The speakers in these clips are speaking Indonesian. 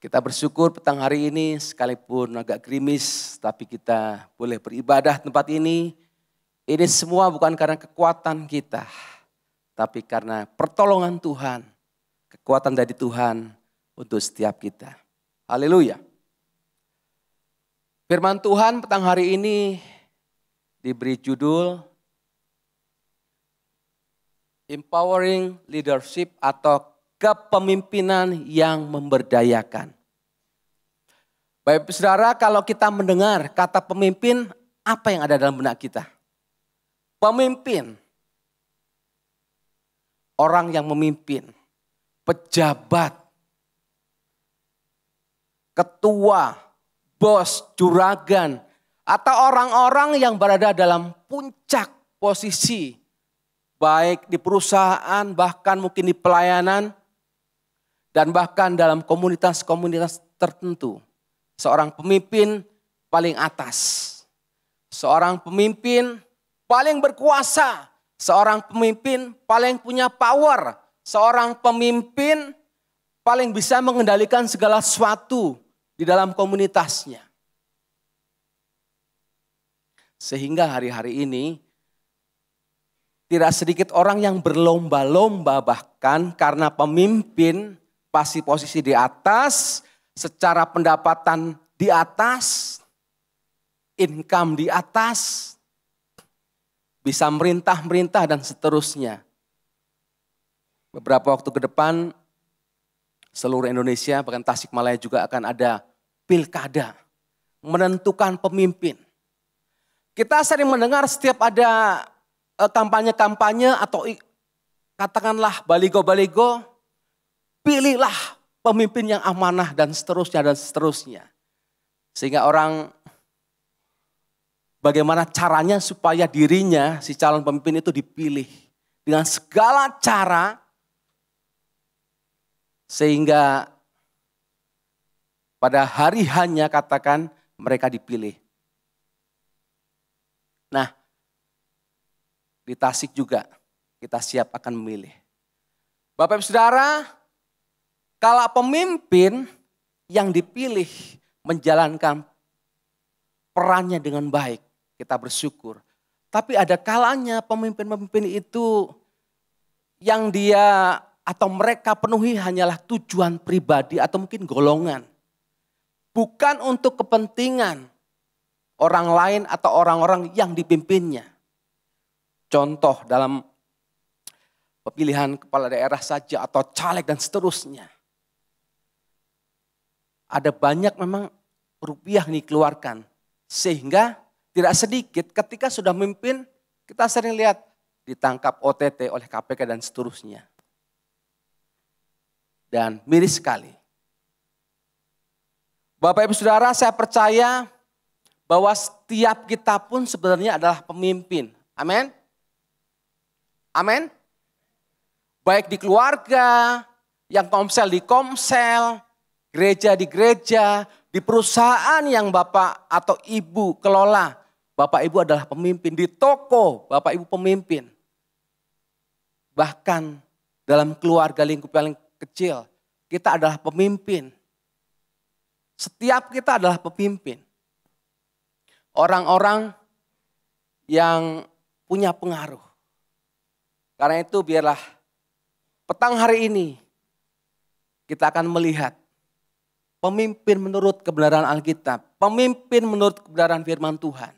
Kita bersyukur petang hari ini sekalipun agak gerimis, tapi kita boleh beribadah tempat ini. Ini semua bukan karena kekuatan kita, tapi karena pertolongan Tuhan, kekuatan dari Tuhan untuk setiap kita. Haleluya. Firman Tuhan petang hari ini diberi judul Empowering Leadership atau kepemimpinan yang memberdayakan. Bapak saudara, kalau kita mendengar kata pemimpin, apa yang ada dalam benak kita? Pemimpin. Orang yang memimpin. Pejabat. Ketua. Bos, juragan. Atau orang-orang yang berada dalam puncak posisi. Baik di perusahaan, bahkan mungkin di pelayanan. Dan bahkan dalam komunitas-komunitas tertentu. Seorang pemimpin paling atas. Seorang pemimpin paling berkuasa. Seorang pemimpin paling punya power. Seorang pemimpin paling bisa mengendalikan segala sesuatu di dalam komunitasnya. Sehingga hari-hari ini tidak sedikit orang yang berlomba-lomba bahkan karena pemimpin pasti posisi di atas, secara pendapatan di atas, income di atas, bisa merintah-merintah dan seterusnya. Beberapa waktu ke depan seluruh Indonesia, bahkan Tasikmalaya juga akan ada pilkada menentukan pemimpin. Kita sering mendengar setiap ada kampanye-kampanye atau katakanlah baligo-baligo, pilihlah pemimpin yang amanah dan seterusnya dan seterusnya. Sehingga orang bagaimana caranya supaya dirinya si calon pemimpin itu dipilih. Dengan segala cara sehingga pada hari hanya katakan mereka dipilih. Nah, di Tasik juga kita siap akan memilih. Bapak Ibu Saudara, kalau pemimpin yang dipilih menjalankan perannya dengan baik, kita bersyukur. Tapi ada kalanya pemimpin-pemimpin itu yang dia atau mereka penuhi hanyalah tujuan pribadi atau mungkin golongan. Bukan untuk kepentingan orang lain atau orang-orang yang dipimpinnya. Contoh dalam pemilihan kepala daerah saja atau caleg dan seterusnya. Ada banyak memang rupiah yang dikeluarkan. Sehingga tidak sedikit ketika sudah memimpin kita sering lihat ditangkap OTT oleh KPK dan seterusnya. Dan miris sekali. Bapak Ibu Saudara, saya percaya bahwa setiap kita pun sebenarnya adalah pemimpin. Amin. Amin. Baik di keluarga, yang komsel di komsel, gereja di gereja, di perusahaan yang Bapak atau Ibu kelola. Bapak Ibu adalah pemimpin. Di toko, Bapak Ibu pemimpin. Bahkan dalam keluarga lingkup paling kecil, kita adalah pemimpin. Setiap kita adalah pemimpin. Orang-orang yang punya pengaruh. Karena itu biarlah petang hari ini kita akan melihat pemimpin menurut kebenaran Alkitab. Pemimpin menurut kebenaran firman Tuhan.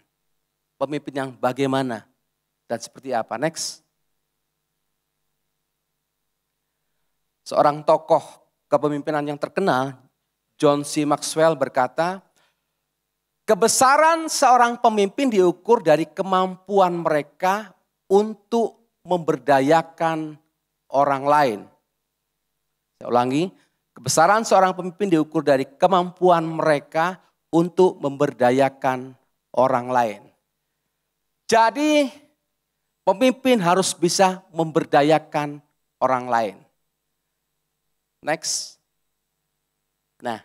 Pemimpin yang bagaimana dan seperti apa. Next. Seorang tokoh kepemimpinan yang terkenal, John C. Maxwell berkata, kebesaran seorang pemimpin diukur dari kemampuan mereka untuk memberdayakan orang lain. Saya ulangi. Kebesaran seorang pemimpin diukur dari kemampuan mereka untuk memberdayakan orang lain. Jadi pemimpin harus bisa memberdayakan orang lain. Next. Nah,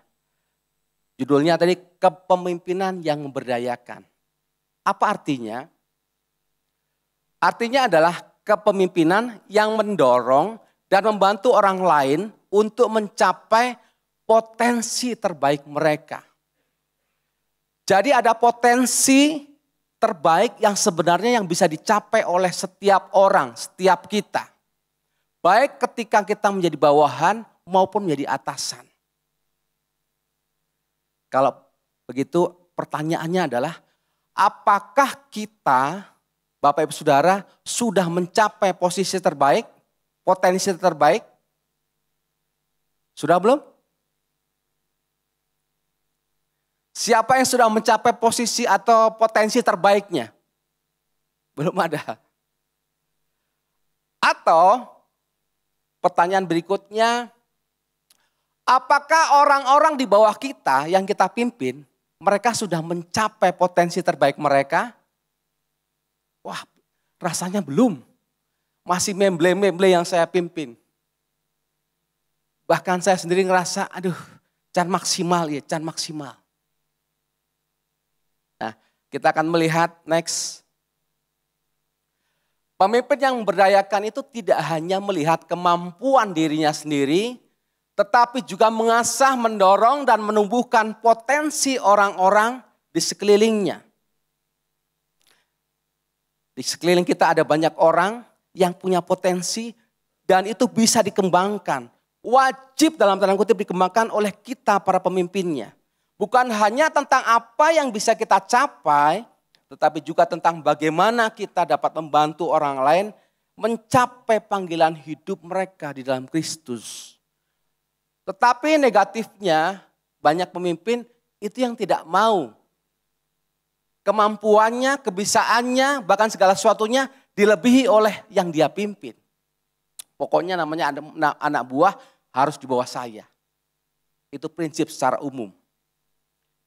judulnya tadi kepemimpinan yang memberdayakan. Apa artinya? Artinya adalah kepemimpinan yang mendorong dan membantu orang lain untuk mencapai potensi terbaik mereka. Jadi ada potensi terbaik yang sebenarnya yang bisa dicapai oleh setiap orang, setiap kita. Baik ketika kita menjadi bawahan maupun menjadi atasan. Kalau begitu pertanyaannya adalah, apakah kita, Bapak Ibu Saudara, sudah mencapai posisi terbaik, potensi terbaik? Sudah belum? Siapa yang sudah mencapai posisi atau potensi terbaiknya? Belum ada. Atau pertanyaan berikutnya, apakah orang-orang di bawah kita yang kita pimpin, mereka sudah mencapai potensi terbaik mereka? Wah, rasanya belum. Masih memble-memble yang saya pimpin. Bahkan saya sendiri ngerasa, aduh, can maksimal ya, can maksimal. Nah, kita akan melihat next. Pemimpin yang memberdayakan itu tidak hanya melihat kemampuan dirinya sendiri, tetapi juga mengasah, mendorong, dan menumbuhkan potensi orang-orang di sekelilingnya. Di sekeliling kita ada banyak orang yang punya potensi dan itu bisa dikembangkan. Wajib dalam tanda kutip dikembangkan oleh kita para pemimpinnya. Bukan hanya tentang apa yang bisa kita capai, tetapi juga tentang bagaimana kita dapat membantu orang lain mencapai panggilan hidup mereka di dalam Kristus. Tetapi negatifnya banyak pemimpin itu yang tidak mau. Kemampuannya, kebisaannya, bahkan segala sesuatunya dilebihi oleh yang dia pimpin. Pokoknya namanya anak buah harus di bawah saya. Itu prinsip secara umum.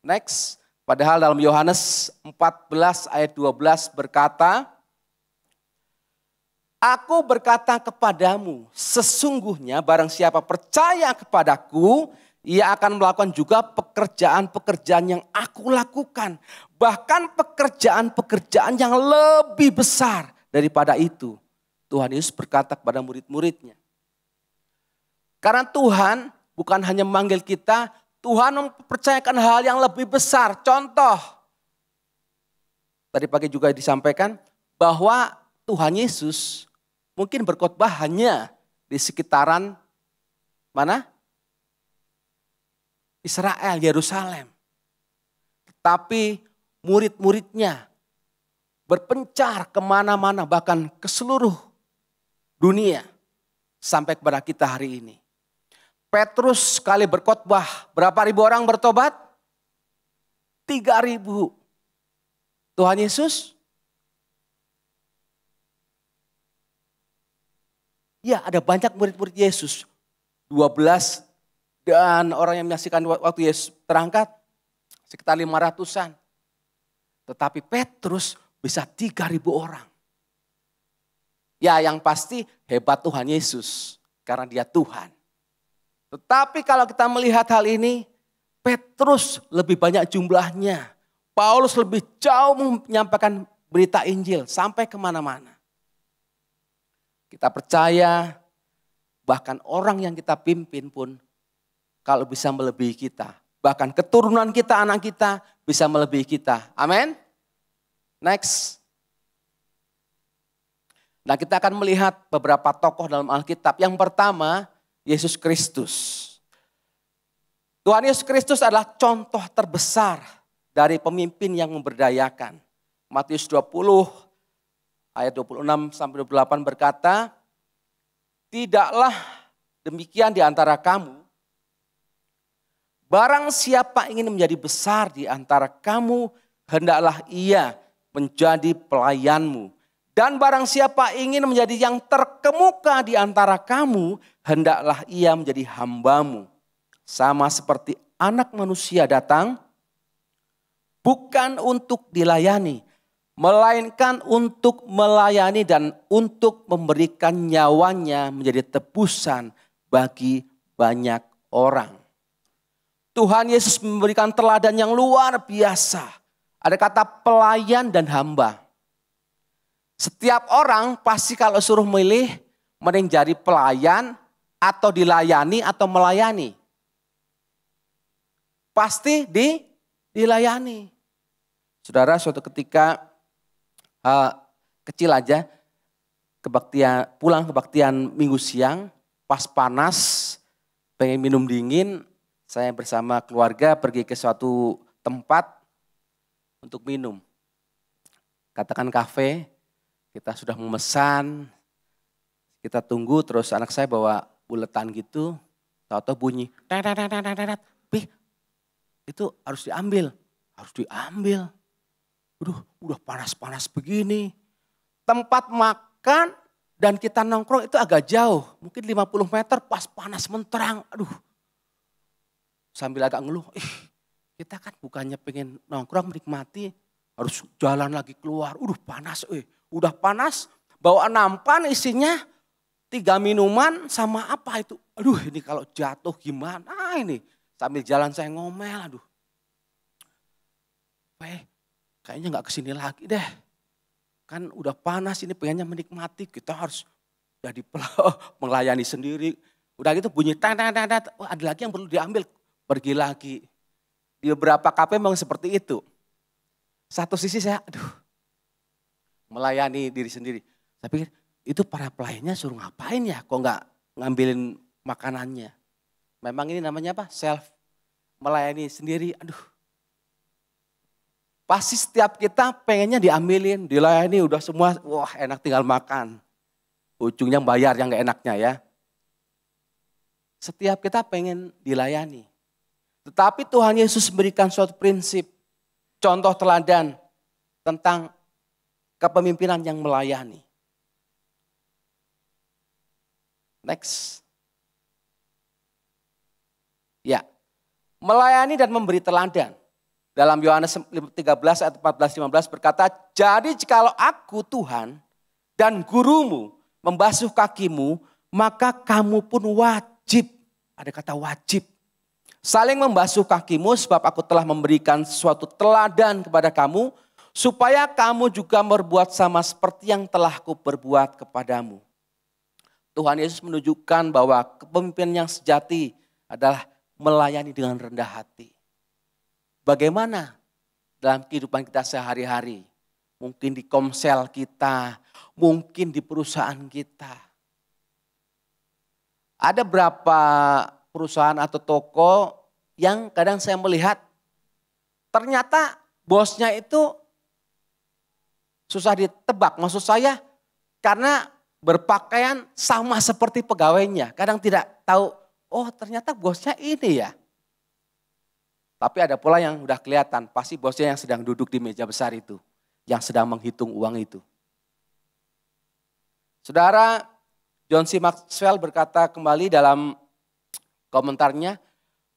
Next, padahal dalam Yohanes 14 ayat 12 berkata, Aku berkata kepadamu, sesungguhnya barang siapa percaya kepadaku, ia akan melakukan juga pekerjaan-pekerjaan yang aku lakukan. Bahkan pekerjaan-pekerjaan yang lebih besar daripada itu. Tuhan Yesus berkata kepada murid-muridnya. Karena Tuhan bukan hanya memanggil kita, Tuhan mempercayakan hal yang lebih besar. Contoh, tadi pagi juga disampaikan bahwa Tuhan Yesus mungkin berkhotbah hanya di sekitaran mana? Israel, Yerusalem. Tapi murid-muridnya berpencar kemana-mana, bahkan ke seluruh dunia. Sampai kepada kita hari ini. Petrus sekali berkhotbah, berapa ribu orang bertobat? 3.000. Tuhan Yesus? Ya, ada banyak murid-murid Yesus. 12 dan orang yang menyaksikan waktu Yesus terangkat sekitar 500-an. Tetapi Petrus bisa 3.000 orang. Ya, yang pasti hebat Tuhan Yesus karena dia Tuhan. Tetapi kalau kita melihat hal ini, Petrus lebih banyak jumlahnya. Paulus lebih jauh menyampaikan berita Injil sampai kemana-mana. Kita percaya bahkan orang yang kita pimpin pun kalau bisa melebihi kita. Bahkan keturunan kita, anak kita bisa melebihi kita. Amin. Next. Nah, kita akan melihat beberapa tokoh dalam Alkitab. Yang pertama, Yesus Kristus. Tuhan Yesus Kristus adalah contoh terbesar dari pemimpin yang memberdayakan. Matius 20 ayat 26 sampai 28 berkata, tidaklah demikian di antara kamu. Barang siapa ingin menjadi besar di antara kamu, hendaklah ia menjadi pelayanmu. Dan barang siapa ingin menjadi yang terkemuka di antara kamu, hendaklah ia menjadi hambamu. Sama seperti anak manusia datang, bukan untuk dilayani, melainkan untuk melayani dan untuk memberikan nyawanya menjadi tebusan bagi banyak orang. Tuhan Yesus memberikan teladan yang luar biasa. Ada kata pelayan dan hamba. Setiap orang pasti kalau suruh milih, mending jadi pelayan atau dilayani atau melayani. pasti dilayani. Saudara, suatu ketika kecil aja, pulang kebaktian minggu siang, pas panas, pengen minum dingin, saya bersama keluarga pergi ke suatu tempat untuk minum. Katakan kafe, kita sudah memesan, kita tunggu, terus anak saya bawa buletan gitu, tahu-tahu bunyi, Pi, itu harus diambil. Udah panas-panas begini. Tempat makan dan kita nongkrong itu agak jauh. Mungkin 50 meter pas panas menterang. Sambil agak ngeluh. Kita kan bukannya pengen nongkrong menikmati. Harus jalan lagi keluar. Panas. Udah panas. Bawa nampan isinya 3 minuman sama apa itu. Ini kalau jatuh gimana ini. Sambil jalan saya ngomel. Kayaknya gak kesini lagi deh. Kan udah panas ini pengennya menikmati. Kita harus jadi melayani sendiri. Udah gitu bunyi ada lagi yang perlu diambil. Pergi lagi. Di beberapa kafe memang seperti itu. Satu sisi saya melayani diri sendiri. Saya pikir itu para pelayannya suruh ngapain ya? Kok gak ngambilin makanannya? Memang ini namanya apa? Self melayani sendiri. Pasti setiap kita pengennya diambilin, dilayani udah semua, wah enak tinggal makan. Ujungnya bayar yang gak enaknya ya. Setiap kita pengen dilayani. Tetapi Tuhan Yesus memberikan suatu prinsip, contoh teladan tentang kepemimpinan yang melayani. Next. Ya, melayani dan memberi teladan. Dalam Yohanes 13 ayat 14-15 berkata, jadi jikalau aku Tuhan dan gurumu membasuh kakimu, maka kamu pun wajib, ada kata wajib, saling membasuh kakimu sebab aku telah memberikan suatu teladan kepada kamu, supaya kamu juga berbuat sama seperti yang telah kuperbuat kepadamu. Tuhan Yesus menunjukkan bahwa kepemimpinan yang sejati adalah melayani dengan rendah hati. Bagaimana dalam kehidupan kita sehari-hari? Mungkin di komsel kita, mungkin di perusahaan kita. Ada berapa perusahaan atau toko yang kadang saya melihat ternyata bosnya itu susah ditebak. Maksud saya karena berpakaian sama seperti pegawainya. Kadang tidak tahu, oh ternyata bosnya ini ya. Tapi ada pula yang udah kelihatan, pasti bosnya yang sedang duduk di meja besar itu. Yang sedang menghitung uang itu. Saudara, John C. Maxwell berkata kembali dalam komentarnya,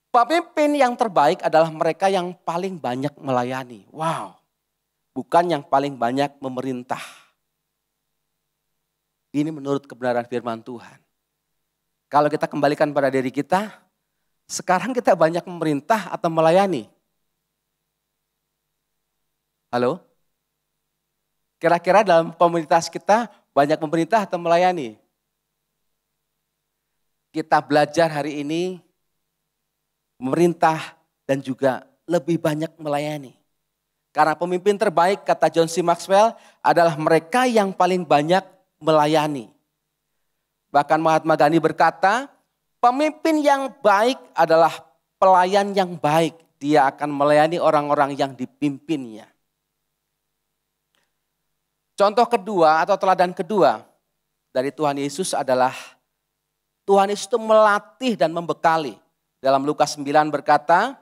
pemimpin yang terbaik adalah mereka yang paling banyak melayani. Wow, bukan yang paling banyak memerintah. Ini menurut kebenaran firman Tuhan. Kalau kita kembalikan pada diri kita, sekarang kita banyak memerintah atau melayani? Halo? Kira-kira dalam komunitas kita banyak memerintah atau melayani? Kita belajar hari ini memerintah dan juga lebih banyak melayani. Karena pemimpin terbaik kata John C. Maxwell adalah mereka yang paling banyak melayani. Bahkan Mahatma Gandhi berkata, pemimpin yang baik adalah pelayan yang baik. Dia akan melayani orang-orang yang dipimpinnya. Contoh kedua atau teladan kedua dari Tuhan Yesus adalah Tuhan Yesus itu melatih dan membekali. Dalam Lukas 9 berkata,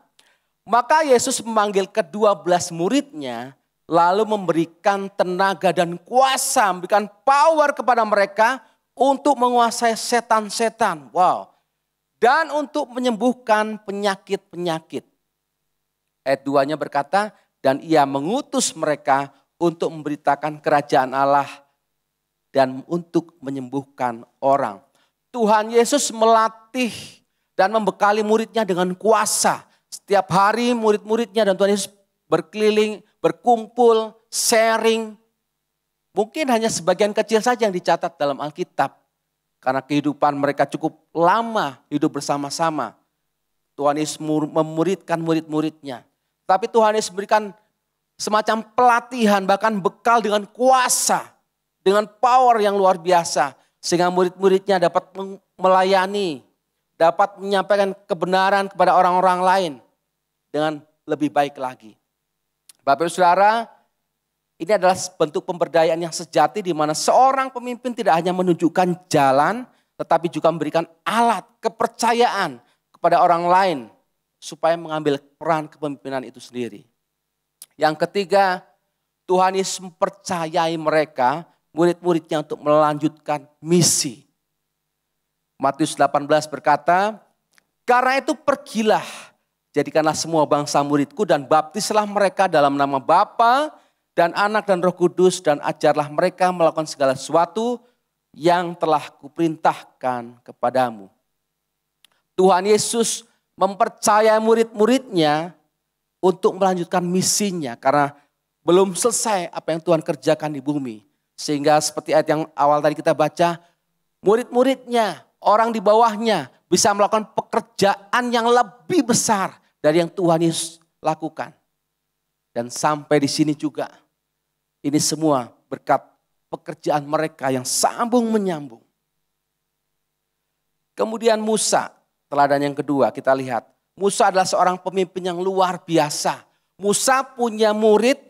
maka Yesus memanggil ke-12 muridnya lalu memberikan tenaga dan kuasa, memberikan power kepada mereka untuk menguasai setan-setan. Wow. Dan untuk menyembuhkan penyakit-penyakit. Ayat 2-nya berkata, dan ia mengutus mereka untuk memberitakan kerajaan Allah dan untuk menyembuhkan orang. Tuhan Yesus melatih dan membekali muridnya dengan kuasa. Setiap hari murid-muridnya dan Tuhan Yesus berkeliling, berkumpul, sharing. Mungkin hanya sebagian kecil saja yang dicatat dalam Alkitab. Karena kehidupan mereka cukup lama hidup bersama-sama. Tuhan Yesus memuridkan murid-muridnya. Tapi Tuhan Yesus memberikan semacam pelatihan, bahkan bekal dengan kuasa, dengan power yang luar biasa. Sehingga murid-muridnya dapat melayani, dapat menyampaikan kebenaran kepada orang-orang lain dengan lebih baik lagi. Bapak Ibu Saudara, ini adalah bentuk pemberdayaan yang sejati di mana seorang pemimpin tidak hanya menunjukkan jalan, tetapi juga memberikan alat kepercayaan kepada orang lain supaya mengambil peran kepemimpinan itu sendiri. Yang ketiga, Tuhan Yesus mempercayai mereka, murid-muridnya untuk melanjutkan misi. Matius 18 berkata, karena itu pergilah, jadikanlah semua bangsa muridku dan baptislah mereka dalam nama Bapa dan Anak dan Roh Kudus dan ajarlah mereka melakukan segala sesuatu yang telah kuperintahkan kepadamu. Tuhan Yesus mempercayai murid-muridnya untuk melanjutkan misinya karena belum selesai apa yang Tuhan kerjakan di bumi. Sehingga seperti ayat yang awal tadi kita baca, murid-muridnya, orang di bawahnya bisa melakukan pekerjaan yang lebih besar dari yang Tuhan Yesus lakukan. Dan sampai di sini juga, ini semua berkat pekerjaan mereka yang sambung menyambung. Kemudian Musa, teladan yang kedua kita lihat. Musa adalah seorang pemimpin yang luar biasa. Musa punya murid,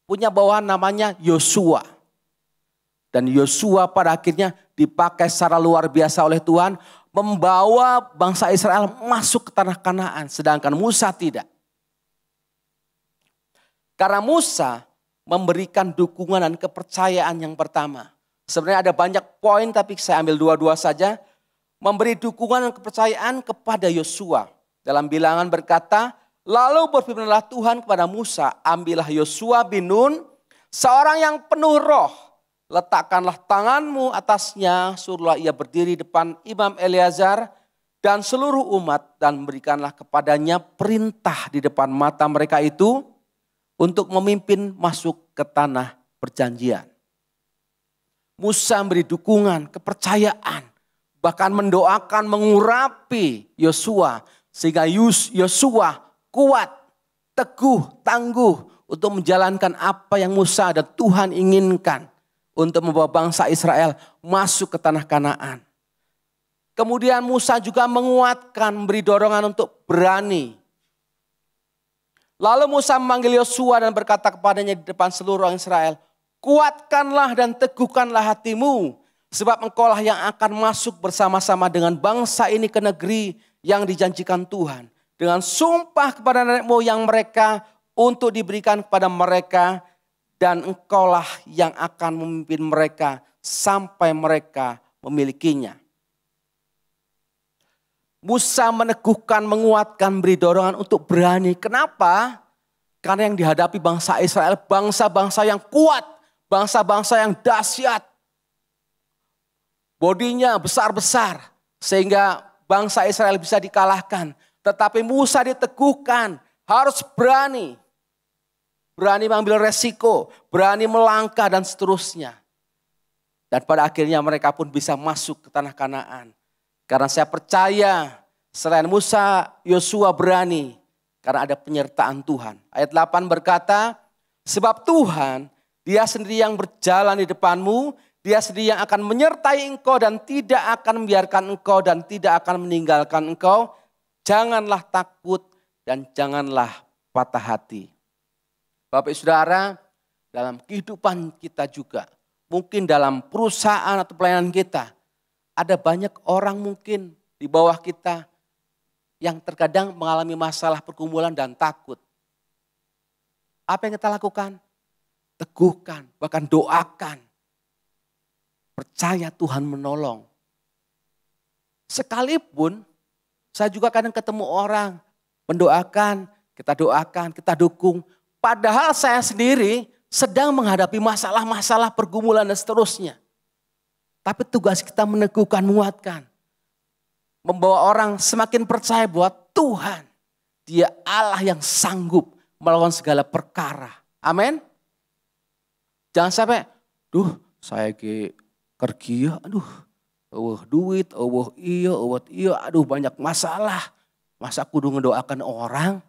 punya bawahan namanya Yosua. Dan Yosua pada akhirnya dipakai secara luar biasa oleh Tuhan. Membawa bangsa Israel masuk ke tanah Kanaan. Sedangkan Musa tidak. Karena Musa memberikan dukungan dan kepercayaan yang pertama. Sebenarnya ada banyak poin tapi saya ambil dua-dua saja. Memberi dukungan dan kepercayaan kepada Yosua. Dalam Bilangan berkata, lalu berfirmanlah Tuhan kepada Musa, ambillah Yosua bin Nun, seorang yang penuh roh. Letakkanlah tanganmu atasnya, suruhlah ia berdiri depan Imam Eleazar dan seluruh umat. Dan berikanlah kepadanya perintah di depan mata mereka itu untuk memimpin masuk ke tanah perjanjian. Musa memberi dukungan, kepercayaan. Bahkan mendoakan, mengurapi Yosua. Sehingga Yosua kuat, teguh, tangguh untuk menjalankan apa yang Musa dan Tuhan inginkan. Untuk membawa bangsa Israel masuk ke tanah Kanaan. Kemudian Musa juga menguatkan, memberi dorongan untuk berani. Lalu Musa memanggil Yosua dan berkata kepadanya di depan seluruh orang Israel, kuatkanlah dan teguhkanlah hatimu. Sebab engkaulah yang akan masuk bersama-sama dengan bangsa ini ke negeri yang dijanjikan Tuhan. Dengan sumpah kepada nenek moyang mereka untuk diberikan kepada mereka. Dan engkaulah yang akan memimpin mereka sampai mereka memilikinya. Musa meneguhkan, menguatkan, beri dorongan untuk berani. Kenapa? Karena yang dihadapi bangsa Israel, bangsa-bangsa yang kuat, bangsa-bangsa yang dahsyat. Bodinya besar-besar sehingga bangsa Israel bisa dikalahkan. Tetapi Musa diteguhkan, harus berani. Berani mengambil resiko, berani melangkah dan seterusnya. Dan pada akhirnya mereka pun bisa masuk ke tanah Kanaan. Karena saya percaya selain Musa, Yosua berani. Karena ada penyertaan Tuhan. Ayat 8 berkata, sebab Tuhan, dia sendiri yang berjalan di depanmu, dia sendiri yang akan menyertai engkau dan tidak akan membiarkan engkau dan tidak akan meninggalkan engkau. Janganlah takut dan janganlah patah hati. Bapak Ibu Saudara, dalam kehidupan kita juga, mungkin dalam perusahaan atau pelayanan kita, ada banyak orang mungkin di bawah kita yang terkadang mengalami masalah pergumulan dan takut. Apa yang kita lakukan? Teguhkan, bahkan doakan. Percaya Tuhan menolong. Sekalipun saya juga kadang ketemu orang mendoakan, kita dukung. Padahal saya sendiri sedang menghadapi masalah-masalah pergumulan dan seterusnya. Tapi tugas kita meneguhkan, menguatkan. Membawa orang semakin percaya bahwa Tuhan, dia Allah yang sanggup melawan segala perkara. Amin. Jangan sampai, saya kerja, duit, iya, aduh banyak masalah. Masa kudu ngedoakan orang?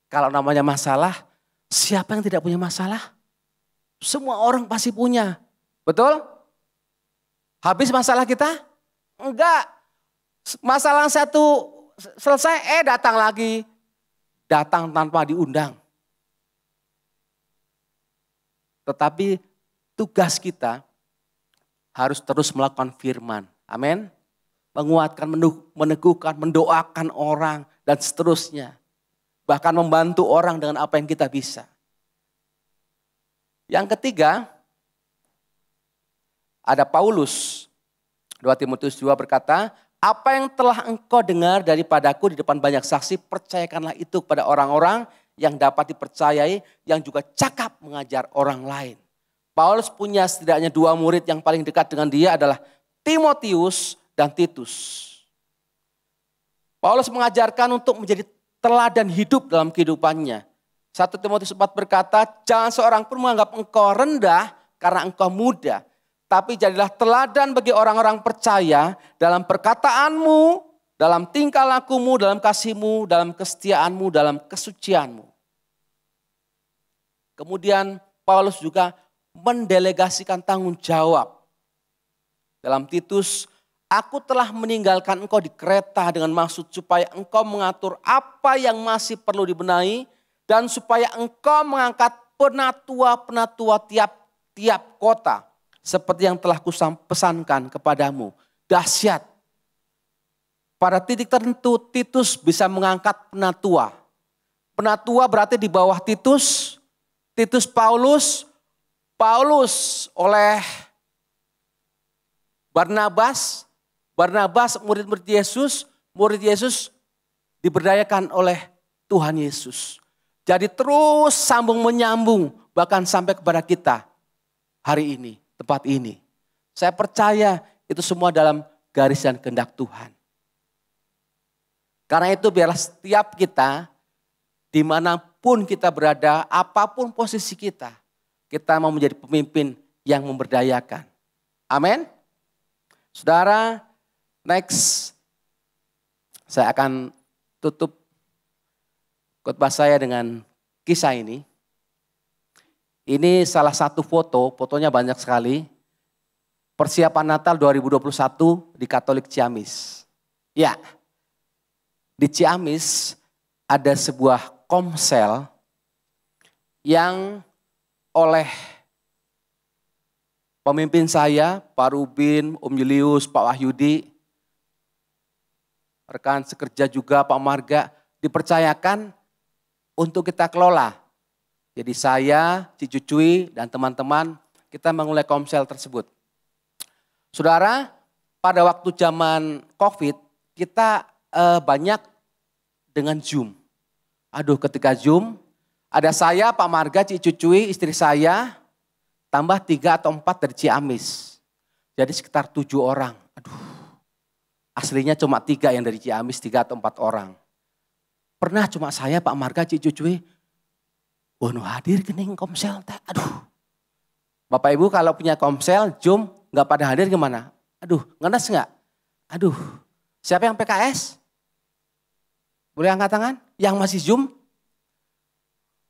Kalau namanya masalah, siapa yang tidak punya masalah? Semua orang pasti punya. Betul? Habis masalah kita? Enggak. Masalah satu selesai, datang lagi. Datang tanpa diundang. Tetapi tugas kita harus terus melakukan firman. Amin. Menguatkan, meneguhkan, mendoakan orang dan seterusnya. Bahkan membantu orang dengan apa yang kita bisa. Yang ketiga, ada Paulus. 2 Timotius 2 berkata, apa yang telah engkau dengar daripadaku di depan banyak saksi, percayakanlah itu kepada orang-orang yang dapat dipercayai, yang juga cakap mengajar orang lain. Paulus punya setidaknya 2 murid yang paling dekat dengan dia adalah Timotius dan Titus. Paulus mengajarkan untuk menjadi teladan hidup dalam kehidupannya. 1 Timotius 4 berkata, jangan seorang pun menganggap engkau rendah karena engkau muda. Tapi jadilah teladan bagi orang-orang percaya dalam perkataanmu, dalam tingkah lakumu, dalam kasihmu, dalam kesetiaanmu, dalam kesucianmu. Kemudian Paulus juga mendelegasikan tanggung jawab. Dalam Titus, aku telah meninggalkan engkau di Kreta dengan maksud supaya engkau mengatur apa yang masih perlu dibenahi dan supaya engkau mengangkat penatua-penatua tiap kota seperti yang telah kupesankan kepadamu. Dahsyat. Pada titik tertentu Titus bisa mengangkat penatua. Penatua berarti di bawah Titus. Titus Paulus. Paulus oleh Barnabas. Barnabas murid-murid Yesus diberdayakan oleh Tuhan Yesus. Jadi terus sambung menyambung bahkan sampai kepada kita hari ini, tempat ini. Saya percaya itu semua dalam garis dan kehendak Tuhan. Karena itu biarlah setiap kita dimanapun kita berada, apapun posisi kita mau menjadi pemimpin yang memberdayakan. Amin. Saudara, next, saya akan tutup khotbah saya dengan kisah ini. Ini salah satu fotonya banyak sekali. Persiapan Natal 2021 di Katolik Ciamis. Ya, di Ciamis ada sebuah komsel yang oleh pemimpin saya, Pak Rubin, Om Julius, Pak Wahyudi, rekan sekerja juga Pak Marga, dipercayakan untuk kita kelola. Jadi saya, Ci Cucuy, dan teman-teman, kita memulai komsel tersebut. Saudara, pada waktu zaman COVID, kita banyak dengan Zoom. Aduh, ketika Zoom, ada saya, Pak Marga, Ci Cucuy, istri saya, tambah 3 atau 4 dari Ciamis. Jadi sekitar 7 orang. Aduh, aslinya cuma 3 yang dari Ciamis, 3 atau 4 orang. Pernah cuma saya, Pak Marga, Ci Cucuy, bono hadir kening komsel teh. Aduh, Bapak Ibu kalau punya komsel, Zoom, gak pada hadir gimana? Aduh, ngenes gak? Aduh, siapa yang PKS? Boleh angkat tangan? Yang masih Zoom?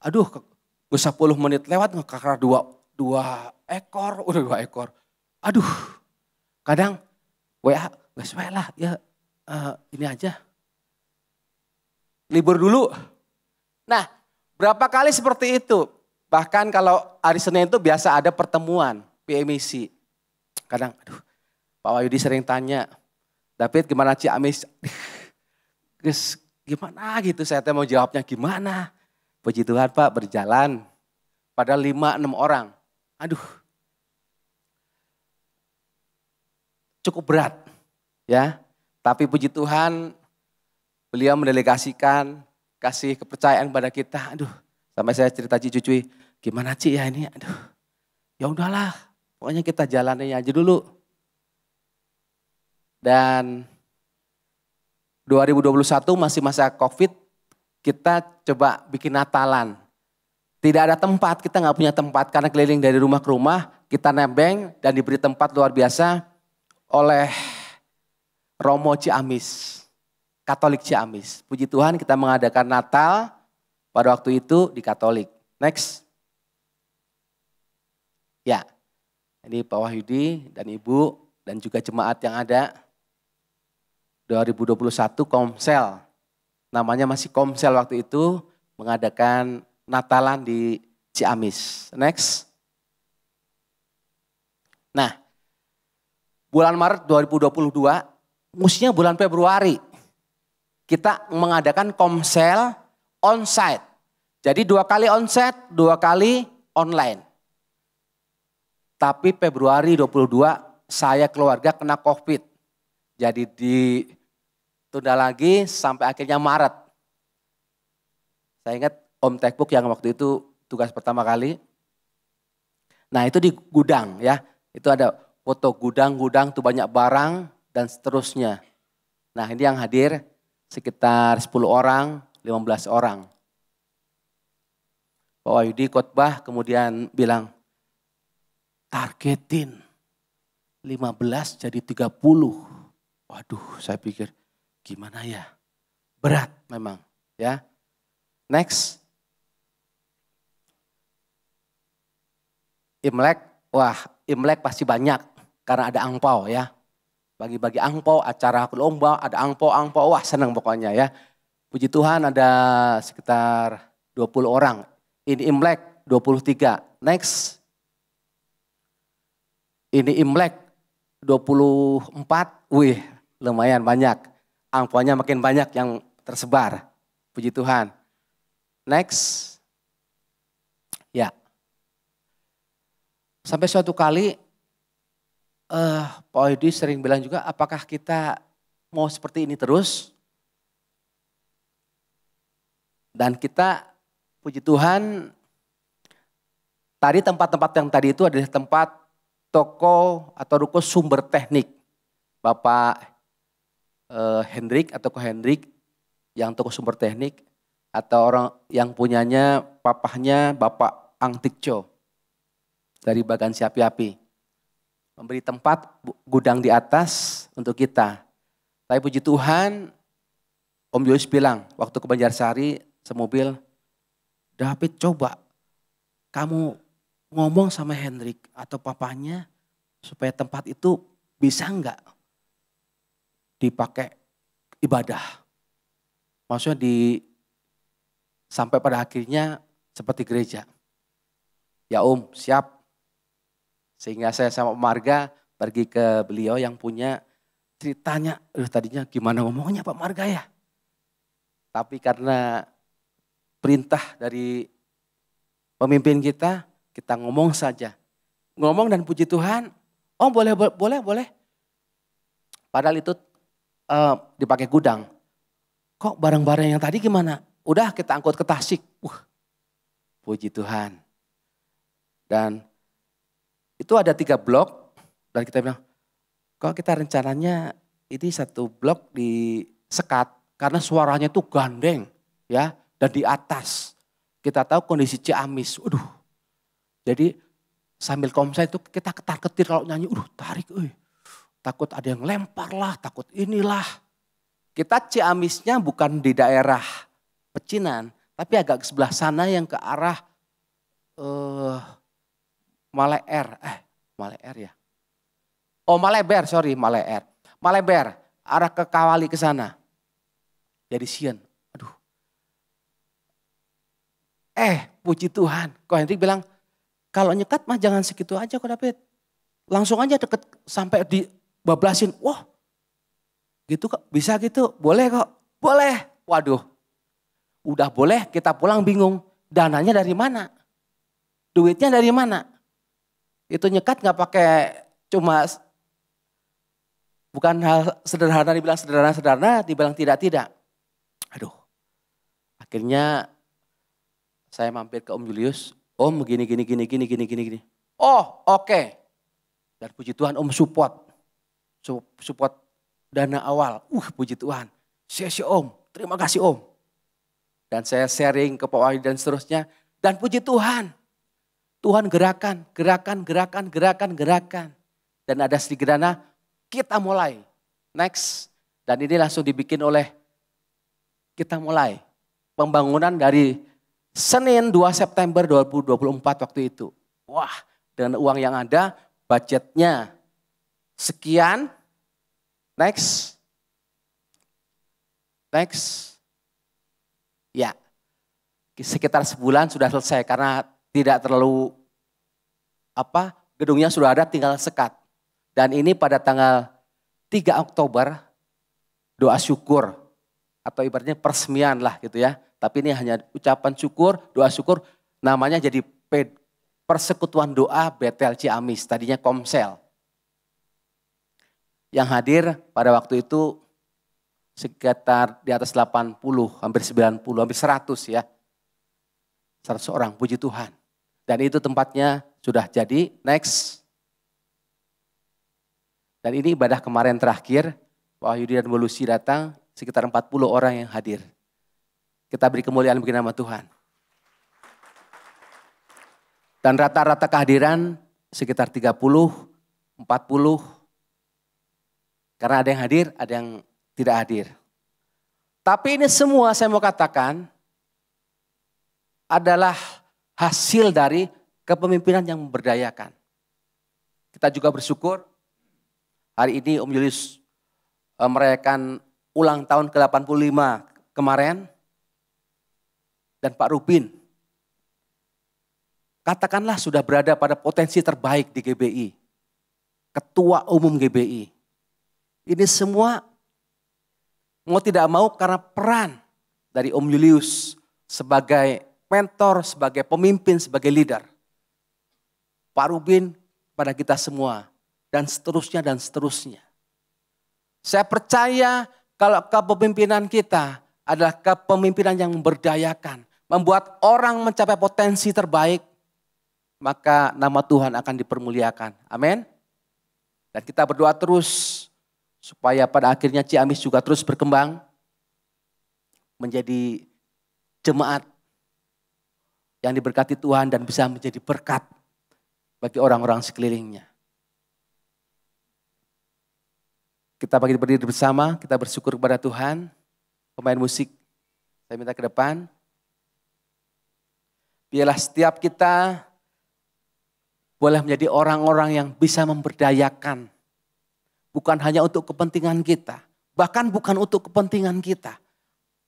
Aduh, 10 menit lewat ngekakar 2 ekor, udah 2 ekor. Aduh, kadang WA, gak sesuai lah, ya ini aja. Libur dulu. Nah, berapa kali seperti itu. Bahkan kalau hari Senin itu biasa ada pertemuan PMIC. Kadang, aduh, Pak Wahyudi sering tanya, David gimana Ciamis? Guys, gimana gitu, saya mau jawabnya gimana. Puji Tuhan Pak, berjalan. Padahal 5-6 orang. Aduh, cukup berat ya. Tapi puji Tuhan, beliau mendelegasikan, kasih kepercayaan pada kita. Aduh, sampai saya cerita Ci Cucuy, gimana Ci ya ini? Aduh, ya udahlah, pokoknya kita jalanin aja dulu. Dan 2021 masih masa COVID, kita coba bikin Natalan. Tidak ada tempat, kita nggak punya tempat karena keliling dari rumah ke rumah, kita nebeng dan diberi tempat luar biasa oleh Romo Ciamis, Katolik Ciamis. Puji Tuhan kita mengadakan Natal pada waktu itu di Katolik. Next. Ya, ini Pak Wahyudi dan Ibu dan juga jemaat yang ada. 2021 Komsel, namanya masih Komsel waktu itu, mengadakan Natalan di Ciamis. Next. Nah, bulan Maret 2022, mestinya bulan Februari, kita mengadakan Komsel onsite. Jadi 2 kali onsite, 2 kali online. Tapi Februari 22 saya keluarga kena COVID. Jadi ditunda lagi sampai akhirnya Maret. Saya ingat Om Tekbuk yang waktu itu tugas pertama kali. Nah itu di gudang ya. Itu ada foto gudang-gudang tuh banyak barang dan seterusnya. Nah ini yang hadir sekitar 10 orang, 15 orang. Pak Wahyudi khotbah kemudian bilang, targetin 15 jadi 30. Waduh saya pikir gimana ya, berat memang ya. Next. Imlek, wah Imlek pasti banyak karena ada angpau ya. Bagi-bagi angpau, acara lomba, ada angpau, wah senang pokoknya ya. Puji Tuhan ada sekitar 20 orang. Ini Imlek 23. Next. Ini Imlek 24. Wih lumayan banyak. Angpaunya makin banyak yang tersebar. Puji Tuhan. Next. Ya. Sampai suatu kali Pak Wahyudi sering bilang juga, apakah kita mau seperti ini terus? Dan kita, puji Tuhan, tadi tempat-tempat yang tadi itu adalah tempat toko atau ruko sumber teknik. Bapak Hendrik atau Ko Hendrik yang toko sumber teknik, atau orang yang punyanya papahnya Bapak Ang Tikco dari Bagan Siapi-Api. Memberi tempat gudang di atas untuk kita. Tapi puji Tuhan, Om Yus bilang waktu ke Banjarsari semobil, David coba kamu ngomong sama Hendrik atau papanya supaya tempat itu bisa enggak dipakai ibadah. Maksudnya sampai pada akhirnya seperti gereja. Ya Om, siap. Sehingga saya sama Marga pergi ke beliau yang punya ceritanya. Tadinya gimana ngomongnya Pak Marga ya. Tapi karena perintah dari pemimpin kita ngomong saja. Ngomong dan puji Tuhan, oh boleh. Padahal itu dipakai gudang. Kok barang-barang yang tadi gimana? Udah kita angkut ke Tasik. Puji Tuhan. Dan itu ada 3 blok. Dan kita bilang, kok kita rencananya ini 1 blok disekat. Karena suaranya itu gandeng ya. Dan di atas. Kita tahu kondisi Ciamis. Jadi sambil komsel itu kita ketar-ketir kalau nyanyi. Tarik. Takut ada yang lempar lah. Takut inilah. Kita Ciamisnya bukan di daerah Pecinan. Tapi agak ke sebelah sana yang ke arah Maleer ya. Oh Maleber, sorry Maleer. Maleber, arah ke Kawali ke sana. Jadi Sian, puji Tuhan. Ko Hendrik bilang, kalau nyekat mah jangan segitu aja kok David. Langsung aja deket sampai dibablasin. Wah gitu kok, bisa gitu, boleh kok. Boleh, waduh. Udah boleh, kita pulang bingung. Dananya dari mana? Duitnya dari mana? Itu nyekat gak pakai cuma, bukan hal sederhana, dibilang sederhana, dibilang tidak. Akhirnya saya mampir ke Om Julius, Om gini. Oh oke. Dan puji Tuhan Om support dana awal. Puji Tuhan. Sia Om, terima kasih Om. Dan saya sharing ke Pak Wahyudi dan seterusnya. Dan puji Tuhan. Tuhan gerakan. Dan ada sedikit dana, kita mulai. Next, Dan ini langsung dibikin oleh, kita mulai pembangunan dari Senin 2 September 2024 waktu itu. Wah, dengan uang yang ada, budgetnya sekian. Next. Ya, sekitar sebulan sudah selesai karena tidak terlalu gedungnya sudah ada, tinggal sekat. Dan ini pada tanggal 3 Oktober doa syukur atau ibaratnya peresmian lah gitu ya. Tapi ini hanya ucapan syukur, doa syukur, namanya jadi Persekutuan Doa Betel Ciamis, tadinya Komsel. Yang hadir pada waktu itu sekitar di atas 80, hampir 90, hampir 100 ya. 100 orang, puji Tuhan. Dan itu tempatnya sudah jadi. Next. Dan ini ibadah kemarin terakhir, Pak Yudi dan Bu Lucy datang, sekitar 40 orang yang hadir. Kita beri kemuliaan bagi nama Tuhan. Dan rata-rata kehadiran sekitar 30, 40. Karena ada yang hadir, ada yang tidak hadir. Tapi ini semua saya mau katakan adalah hasil dari kepemimpinan yang memberdayakan. Kita juga bersyukur hari ini Om Julius merayakan ulang tahun ke-85 kemarin. Dan Pak Rubin, katakanlah sudah berada pada potensi terbaik di GBI. Ketua Umum GBI. Ini semua mau tidak mau karena peran dari Om Julius sebagai mentor, sebagai pemimpin, sebagai leader. Pak Rubin pada kita semua dan seterusnya dan seterusnya. Saya percaya kalau kepemimpinan kita adalah kepemimpinan yang memberdayakan, membuat orang mencapai potensi terbaik, maka nama Tuhan akan dipermuliakan. Amin. Dan kita berdoa terus supaya pada akhirnya Ciamis juga terus berkembang menjadi jemaat yang diberkati Tuhan dan bisa menjadi berkat bagi orang-orang sekelilingnya. Kita berdiri bersama, kita bersyukur kepada Tuhan. Pemain musik, saya minta ke depan. Biarlah setiap kita boleh menjadi orang-orang yang bisa memberdayakan. Bukan hanya untuk kepentingan kita, bahkan bukan untuk kepentingan kita.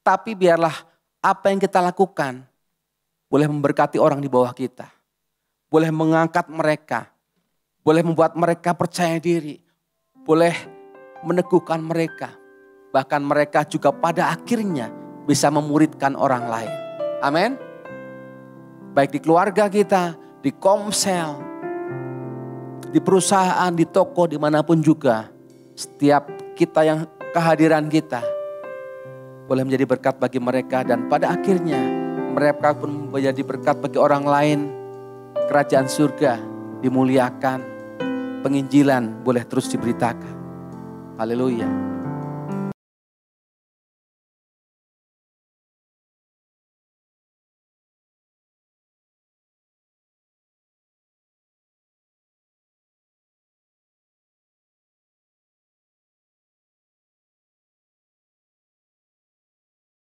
Tapi biarlah apa yang kita lakukan boleh memberkati orang di bawah kita. Boleh mengangkat mereka, boleh membuat mereka percaya diri, boleh meneguhkan mereka. Bahkan mereka juga pada akhirnya bisa memuridkan orang lain. Amin. Baik di keluarga kita, di Komsel, di perusahaan, di toko, dimanapun juga. Setiap kita yang kehadiran kita boleh menjadi berkat bagi mereka. Dan pada akhirnya mereka pun menjadi berkat bagi orang lain. Kerajaan surga dimuliakan. Penginjilan boleh terus diberitakan. Haleluya.